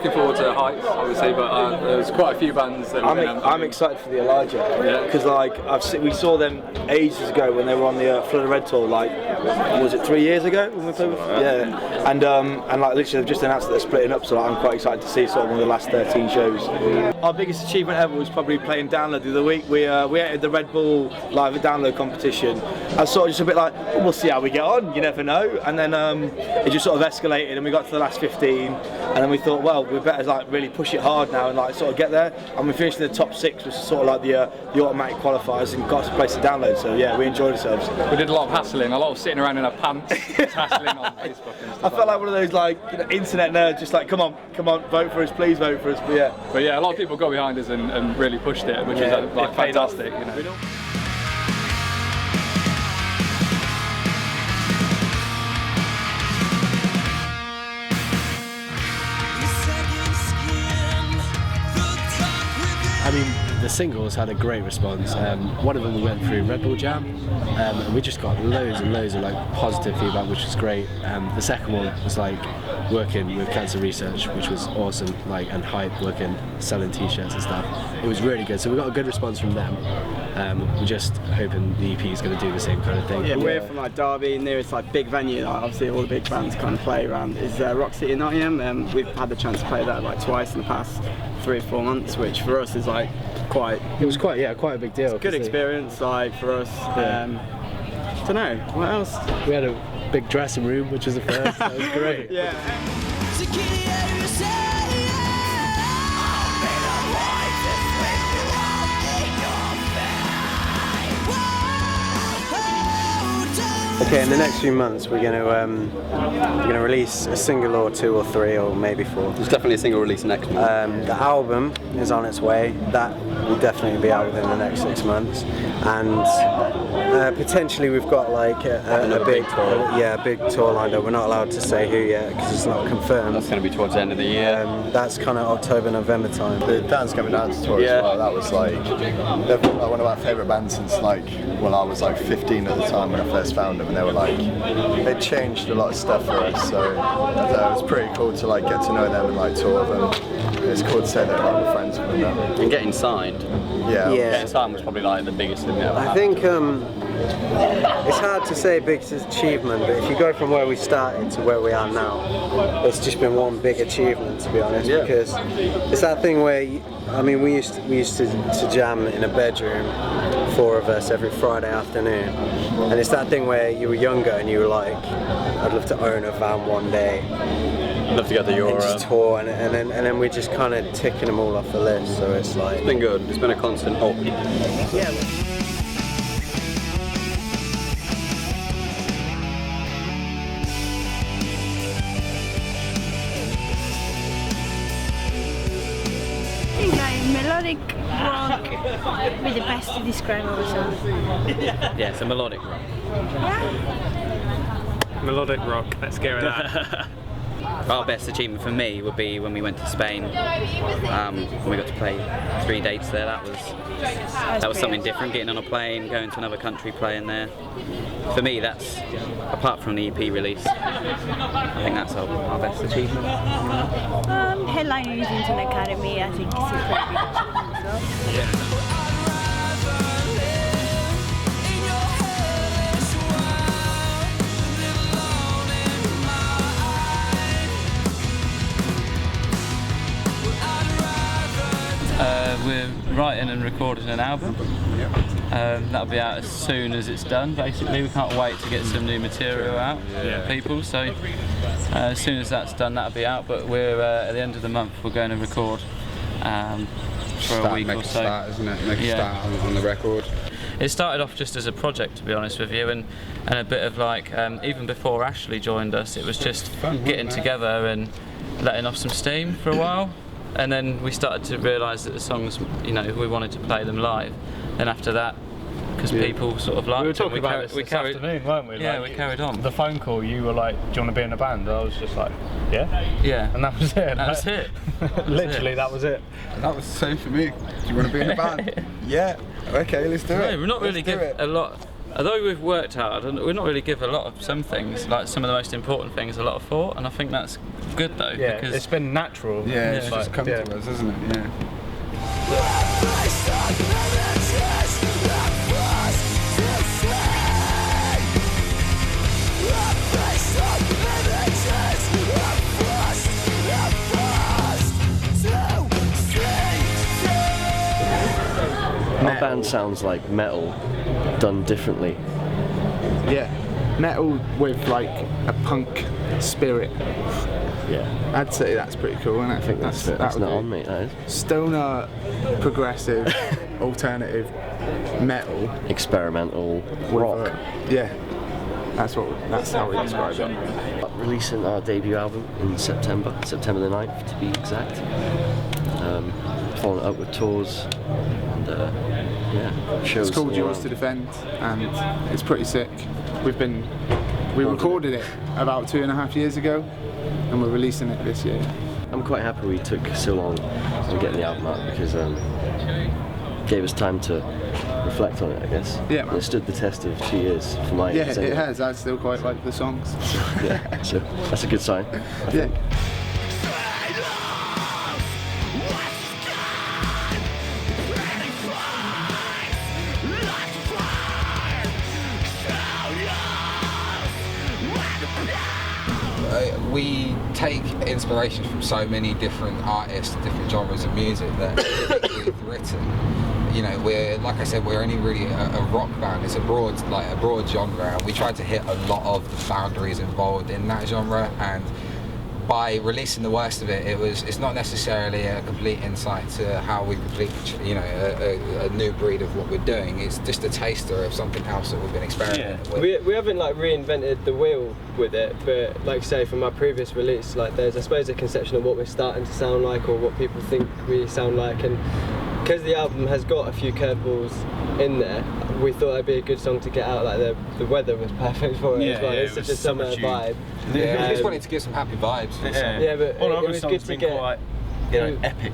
looking forward to the Heights, obviously, but there's quite a few bands that I'm excited for the Elijah, because like we saw them ages ago when they were on the Flood of Red tour, like, was it 3 years ago when we played with and like literally they've just announced that they're splitting up, so like, I'm quite excited to see sort of one of the last 13 shows. Our biggest achievement ever was probably playing Download the other week. We entered the Red Bull Live at Download competition. I was sort of just a bit like, we'll see how we get on, you never know, and then it just sort of escalated and we got to the last 15, and then we thought, well, we better like really push it hard now and like sort of get there, and we finished in the top 6, which is sort of like the automatic qualifiers, and got to place to Download, so yeah, we enjoyed ourselves. We did a lot of hassling, a lot of sitting around in our pants, hassling on Facebook and stuff. I felt like one of those like internet nerds, just like, come on, vote for us, please vote for us, but yeah, a lot of people got behind us and really pushed it, which is like fantastic, you know. I mean, the singles had a great response. One of them we went through Red Bull Jam, and we just got loads and loads of like positive feedback, which was great. The second one was like working with cancer research, which was awesome, like, and Hype working, selling t-shirts and stuff. It was really good. So we got a good response from them. We're just hoping the EP is going to do the same kind of thing. Yeah, we're from like Derby, nearest like big venue. Like, obviously, all the big bands kind of play around. Is Rock City in Nottingham. We've had the chance to play that like twice in the past 3 or 4 months, which for us is like quite a big deal. Good experience, like, for us. Don't know what else. We had a big dressing room, which was the first. That was great. Yeah. Okay, in the next few months we're going to release a single or 2 or 3 or maybe 4. There's definitely a single release next month. The album is on its way. That will definitely be out within the next 6 months, and potentially we've got like a big tour lined up. We're not allowed to say who yet because it's not confirmed. That's going to be towards the end of the year. That's kind of October, November time. The Dance Coming Dance tour as well. That was like one of our favourite bands since like, well, I was like 15 at the time when I first found them, and they were like, they changed a lot of stuff for us, so it was pretty cool to like get to know them and like tour them. It's cool to say that like, we're friends with them now. And getting signed. Getting signed was probably like the biggest thing ever. I think it's hard to say biggest achievement, but if you go from where we started to where we are now, it's just been one big achievement, to be honest. Because it's that thing where we used to jam in a bedroom, 4 of us, every Friday afternoon, and it's that thing where you were younger and you were like, I'd love to own a van one day. Love to get the Euro. And just tour, and then we're just kind of ticking them all off the list. So it's like, it's been good. It's been a constant hope. Yeah. Melodic rock with the best to describe ourselves. Yeah, it's a melodic rock. Yeah. Melodic rock, let's go with that. Our best achievement for me would be when we went to Spain. We got to play 3 dates there. That was something different, getting on a plane, going to another country, playing there. For me, that's, apart from the EP release, I think that's our best achievement. Headliner is into an academy, I think it's a pretty big achievement as well. We're writing and recording an album. That'll be out as soon as it's done, basically. We can't wait to get some new material out for people, so as soon as that's done, that'll be out. But we're at the end of the month, we're going to record for a week or so. Start, isn't it? Make a start on the record. It started off just as a project, to be honest with you, and a bit of like, even before Ashley joined us, it was just getting together and letting off some steam for a while. And then we started to realise that the songs, we wanted to play them live. Then after that, because people sort of liked it. We were talking about this afternoon, weren't we? Yeah, we carried on. The phone call, you were like, do you want to be in a band? I was just like, yeah? Yeah. And that was it. That was it. Literally, that was it. And that was the same for me. Do you want to be in a band? Yeah. Okay, let's do it. We're not really getting a lot although we've worked hard, and we're not really give a lot of some things, like some of the most important things, a lot of thought, and I think that's good though. Yeah, because it's been natural. Yeah, it's just come to us, hasn't it? Yeah. Our band sounds like metal done differently. Yeah, metal with like a punk spirit. Yeah, I'd say that's pretty cool, isn't it? I think that's it. That's would not be on me, that is. Stoner, progressive, alternative, metal, Experimental with rock. yeah, that's how we describe it. Releasing our debut album in September the 9th to be exact. Following it up with tours and yeah, shows. It's called all Yours around. to Defend, and it's pretty sick. We recorded it about 2.5 years ago, and we're releasing it this year. I'm quite happy we took so long on getting the album out because gave us time to reflect on it, I guess. Yeah, man. And it stood the test of 2 years for my Yeah, ends it anyway. has. I still quite like the songs. Yeah, so that's a good sign, I think. We take inspiration from so many different artists, different genres of music that we've written. You know, we're, like I said, we're only really a rock band. It's a broad genre, and we tried to hit a lot of the boundaries involved in that genre. And by releasing the worst of it, it's not necessarily a complete insight to how we complete, you know, a new breed of what we're doing. It's just a taster of something else that we've been experimenting with. We haven't like reinvented the wheel with it, but like say from our previous release, like there's I suppose a conception of what we're starting to sound like or what people think we sound like, and because the album has got a few curveballs in there, we thought it'd be a good song to get out. Like the weather was perfect for it as well. It's such a summer vibe. Yeah, we just wanted to give some happy vibes. Yeah, but it was good to get quite, epic.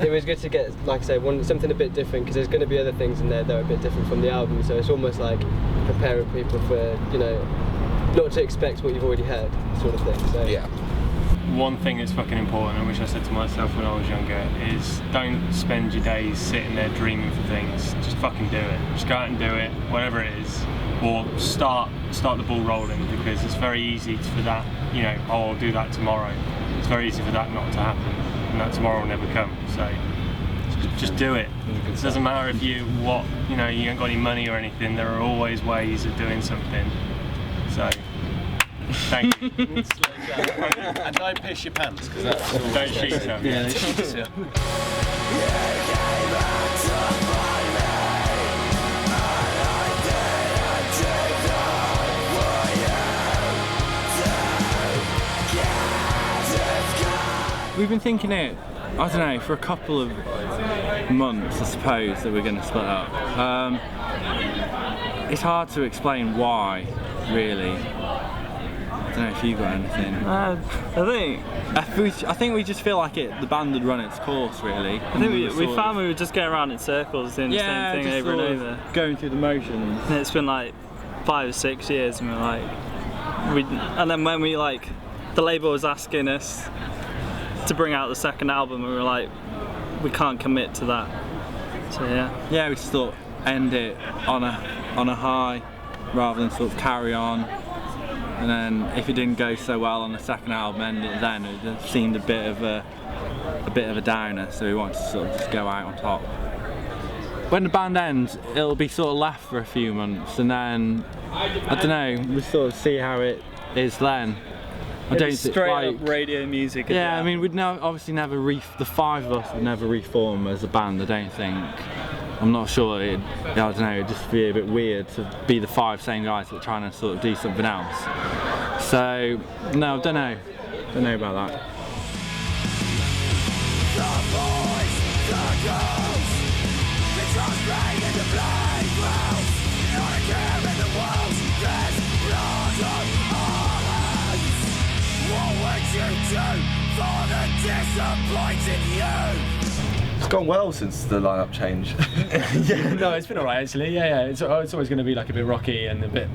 It was good to get, like I say, something a bit different, because there's going to be other things in there that are a bit different from the album. So it's almost like preparing people for, you know, not to expect what you've already heard, sort of thing. So yeah. One thing that's fucking important, and which I said to myself when I was younger, is don't spend your days sitting there dreaming for things. Just fucking do it. Just go out and do it, whatever it is, or start the ball rolling, because it's very easy for that, you know, oh, I'll do that tomorrow. It's very easy for that not to happen, and that tomorrow will never come. So just do it. It doesn't matter if you ain't got any money or anything. There are always ways of doing something. So. Thank you. And don't piss your pants, because that's don't shoot yourself. Yeah, don't shoot yourself. We've been thinking it, I don't know, for a couple of months, I suppose, that we're going to split up. It's hard to explain why, really. I don't know if you got anything. I think we just feel like the band had run its course, really. I think we found we were just going around in circles doing the same thing over and over, going through the motions. And it's been like 5 or 6 years, and and then when the label was asking us to bring out the second album, and we were like, we can't commit to that. So yeah, we just thought end it on a high rather than sort of carry on. And then if it didn't go so well on the second album, end it then. It just seemed a bit of a downer, so we wanted to sort of just go out on top. When the band ends, it'll be sort of left for a few months, and then I don't know, we'll sort of see how it is then. I don't straight up radio music. Yeah, I mean, we'd obviously never the five of us would never reform as a band. I don't think. I'm not sure. I don't know. It'd just be a bit weird to be the five same guys that are trying to sort of do something else. So no, I don't know. Don't know about that. It's gone well since the lineup change. Yeah, no, it's been alright actually. Yeah, it's always going to be like a bit rocky and a bit.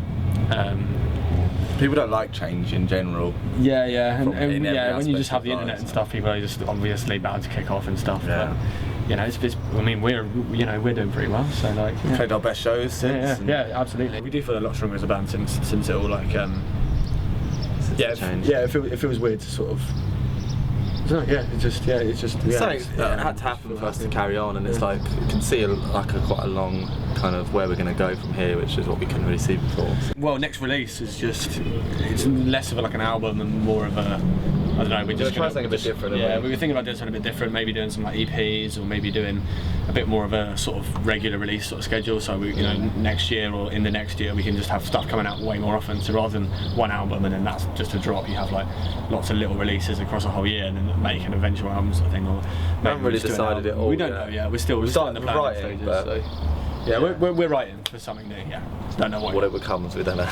People don't like change in general. Yeah, and yeah, when you just have the internet and stuff, people are just obviously bound to kick off and stuff. Yeah. But, you know, I mean, we're doing pretty well. So like, We played our best shows since. Yeah, absolutely. We do feel a lot stronger as a band since it all like. It feels weird to sort of. It's just. Something that had to happen for us to carry on, and it's like you can see quite a long kind of where we're going to go from here, which is what we couldn't really see before. Well, next release is it's less of an album and more of a. I don't know. We're just trying something a bit different. Yeah, we were thinking about doing something a bit different, maybe doing some like EPs or maybe doing a bit more of a sort of regular release sort of schedule. So we, next year or in the next year, we can just have stuff coming out way more often. So rather than one album and then that's just a drop, you have like lots of little releases across a whole year and then make an eventual album sort of thing. Or we haven't really decided it all. We don't know. Yeah, we're still in the planning stages. So. Yeah, we're writing for something new. Yeah, don't know what it becomes. We don't know.